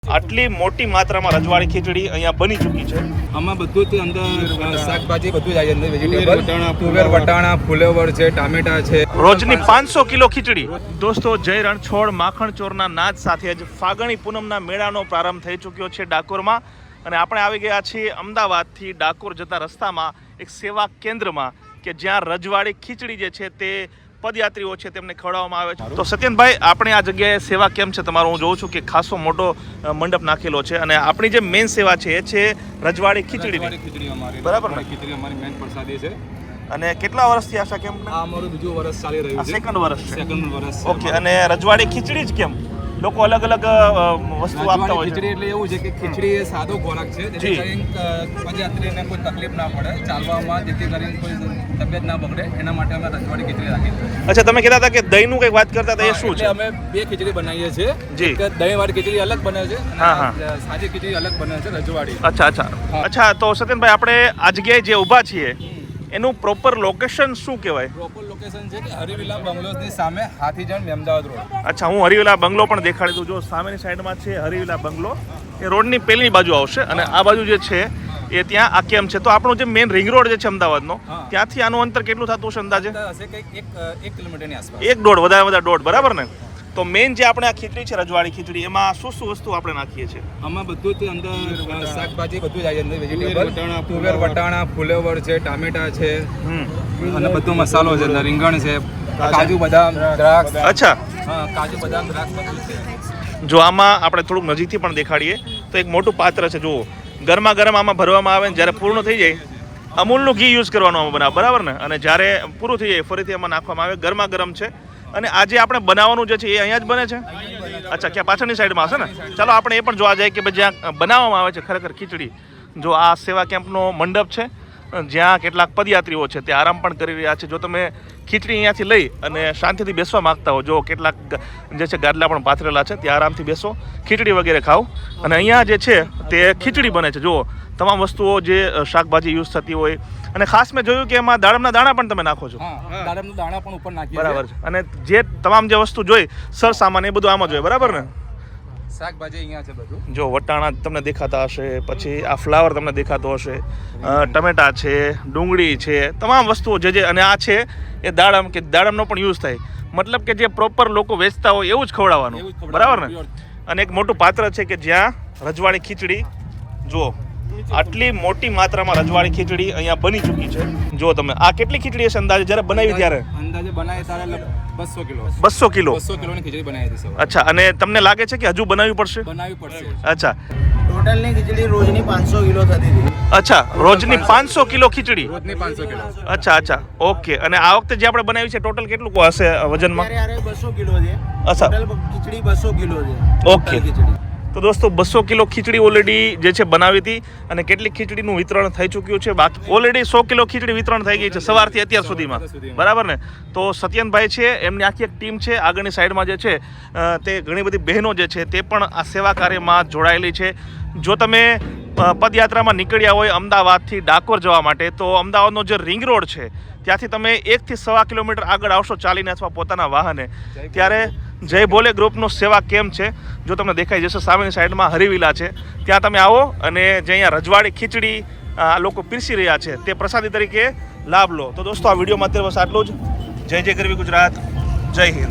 આટલી મોટી માત્રામાં રજવાડી ખીચડી અહીંયા બની ચૂકી છે. આમાં બધું જ અંદર શાકભાજી બધું જ આવી અંદર વેજીટેબલ, તુવેર, વટાણા, ફુલેવર છે, ટામેટા છે. રોજની 500 કિલો ખીચડી. દોસ્તો, જય રણછોડ માખણ ચોરના નાદ સાથે જ ફાગણી પૂનમના મેળાનો પ્રારંભ થઈ ચૂક્યો છે ડાકોરમાં. અને આપણે આવી ગયા છીએ અમદાવાદથી ડાકોર જતા રસ્તામાં એક સેવા કેન્દ્રમાં કે જ્યાં રજવાડી ખીચડી જે છે તે પદયાત્રીઓ છે તેમને ખવડાવવામાં આવે છે. તો સત્યનભાઈ, આપણે આ જગ્યાએ સેવા કેમ છે તમારો? હું જોઉં છું કે ખાસો મોટો મંડપ નાખેલો છે અને આપણી જે મેઇન સેવા છે એ છે રજવાડી ખીચડી. બરાબર ને? ખીચડી અમારી મેન પ્રસાદી છે. અને કેટલા વર્ષથી આશા કેમ? આ અમારું બીજું વર્ષ ચાલી રહ્યું છે. સેકન્ડ વર્ષ છે. સેકન્ડ વર્ષ. ઓકે. અને રજવાડી ખીચડી જ કેમ? લોકો અલગ અલગ વસ્તુ આપતા હોય છે. ખીચડી એટલે એવું છે કે ખીચડી એ સાદો ખોરાક છે, જેથી કરીને પદયાત્રીને કોઈ તકલીફ ના પડે ચાલવામાં, જેથી કરીને કોઈ તબિયત ના બગડે, એના માટે અમે રજવાડી ખીચડી રાખી છે. અચ્છા, તમે કહેતા હતા કે દહીંનું કંઈક વાત કરતા હતા, એ શું છે? અમે બે ખીચડી બનાવીએ છીએ. જી. એક દહીંવાળી ખીચડી અલગ બને છે અને સાદી ખીચડી અલગ બને છે, રજવાડી. અચ્છા. તો સત્યનભાઈ, આપણે આ જગ્યાએ જે ઊભા છીએ એનું પ્રોપર લોકેશન શું કહેવાય? પ્રોપર લોકેશન છે કે હરિવિલા બંગલોઝની સામે હાથીજણ અમદાવાદ રોડ. અચ્છા, હું હરિવિલા બંગલો પણ દેખાડી દઉં. જો સામેની સાઈડમાં છે હરિવિલા બંગલો, એ રોડની પેલી બાજુ આવશે અને આ બાજુ જે છે એ ત્યાં આ કેમ છે. તો આપણો જે મેઇન રિંગ રોડ જે છે અમદાવાદનો, ત્યાંથી આનું અંતર કેટલું થતું હશે અંદાજે? હશે કંઈક 1 કિલોમીટરની આસપાસ. 1-1.5, વધારે 1.5, બરાબર ને? તો મેઇન જે આપણે આ ખીચડી છે રજવાડી ખીચડી, એમાં શું શું વસ્તુ આપણે નાખીએ છીએ? આમાં બધું જ અંદર શાકભાજી બધું જ આવી અંદર વેજીટેબલ, તુવેર, વટાણા, ફુલેવર છે, ટામેટા છે અને બધો મસાલો છે, રીંગણ છે, કાજુ બદામ, દ્રાક્ષ. અચ્છા. હા, કાજુ બદામ, દ્રાક્ષ બધું છે. જો આમાં આપણે થોડુંક નજીકથી પણ દેખાડીએ તો એક મોટું પાત્ર છે. જુઓ, ગરમા ગરમ આમાં ભરવામાં આવે ને જ્યારે પૂર્ણ થઈ જાય અમૂલનું ઘી યુઝ કરવાનું આમાં બનાવે, બરાબર ને? અને જ્યારે પૂરું થઈ જાય ફરીથી એમાં નાખવામાં આવે. ગરમા ગરમ છે. અને આજે આપણે બનાવવાનું જે છે એ અહીંયા જ બને છે? અચ્છા, ક્યાં પાછળની સાઈડમાં હશે ને? ચાલો આપણે એ પણ જોવા જાય કે ભાઈ જ્યાં બનાવવામાં આવે છે ખરેખર ખીચડી. જો આ સેવા કેમ્પનો મંડપ છે જ્યાં કેટલાક પદયાત્રીઓ છે તે આરામ પણ કરી રહ્યા છે. જો તમે ખીચડી અહીંયાથી લઈ અને શાંતિથી બેસવા માંગતા હો, જો કેટલાક જે છે ગાદલા પણ પાથરેલા છે, ત્યાં આરામથી બેસો, ખીચડી વગેરે ખાઓ. અને અહીંયા જે છે તે ખીચડી બને છે. જુઓ, તમામ વસ્તુઓ જે શાકભાજી યુઝ થતી હોય. અને ખાસ મેં જોયું કે એમાં દાડમના દાણા પણ તમે નાખો છો. હા, દાડમના દાણા પણ ઉપર નાખીએ. બરાબર છે. અને જે તમામ જે વસ્તુ જોઈ સર સામાન એ બધું આમાં જોઈએ, બરાબર ને? શાકભાજી અહીંયા છે બધું. જો વટાણા તમને દેખાતા હશે, પછી આ ફ્લાવર તમને દેખાતો હશે, ટમેટા છે, ડુંગળી છે, તમામ વસ્તુઓ જે અને આ છે એ દાડમ, કે દાડમનો પણ યુઝ થાય. મતલબ કે જે પ્રોપર લોકો વેચતા હોય એવું જ ખવડાવવાનું, બરાબર ને? અને એક મોટું પાત્ર છે કે જ્યાં રજવાડી ખીચડી, જુઓ આટલી મોટી માત્રામાં રજવાડી ખીચડી અહીંયા બની ચૂકી છે. જો તમે આ કેટલી ખીચડી હશે અંદાજે જ્યારે બનાવી ત્યારે? અંદાજે બનાવી ત્યારે 200 કિલો. 200 કિલો? 200 કિલોની ખીચડી બનાવી હતી. અચ્છા. અને તમને લાગે છે કે હજુ બનાવવી પડશે? બનાવવી પડશે. અચ્છા. ટોટલની ખીચડી રોજની 500 કિલો થતી હતી. અચ્છા, રોજની 500 કિલો ખીચડી? રોજની 500 કિલો. અચ્છા. ઓકે. અને આ વખતે જે આપણે બનાવી છે ટોટલ કેટલું હશે વજનમાં? અત્યારે 200 કિલો છે. અચ્છા. ટોટલ ખીચડી 200 કિલો છે. ઓકે. તો દોસ્તો, 200 કિલો ખીચડી ઓલરેડી જે છે બનાવી હતી અને કેટલીક ખીચડીનું વિતરણ થઈ ચૂક્યું છે. બાકી ઓલરેડી 100 કિલો ખીચડી વિતરણ થઈ ગઈ છે સવારથી અત્યાર સુધીમાં, બરાબર ને? તો સત્યનભાઈ છે, એમની આખી એક ટીમ છે. આગળની સાઈડમાં જે છે તે ઘણી બધી બહેનો જે છે તે પણ આ સેવા કાર્યમાં જોડાયેલી છે. જો તમે પદયાત્રામાં નીકળ્યા હોય અમદાવાદથી ડાકોર જવા માટે, તો અમદાવાદનો જે રિંગ રોડ છે ત્યાંથી તમે 1 થી 1.25 કિલોમીટર આગળ આવશો ચાલીને અથવા પોતાના વાહને, ત્યારે જય ભોલે ગ્રુપનો સેવા કેમ્પ છે. જો તમને દેખાઈ જશે સામેની સાઈડમાં હરિવિલા છે, ત્યાં તમે આવો અને જે અહીંયા રજવાડી ખીચડી આ લોકો પીરસી રહ્યા છે તે પ્રસાદી તરીકે લાભ લો. તો દોસ્તો, આ વિડીયોમાં અત્યારે બસ આટલું જ. જય ગરવી ગુજરાત, જય હિન્દ.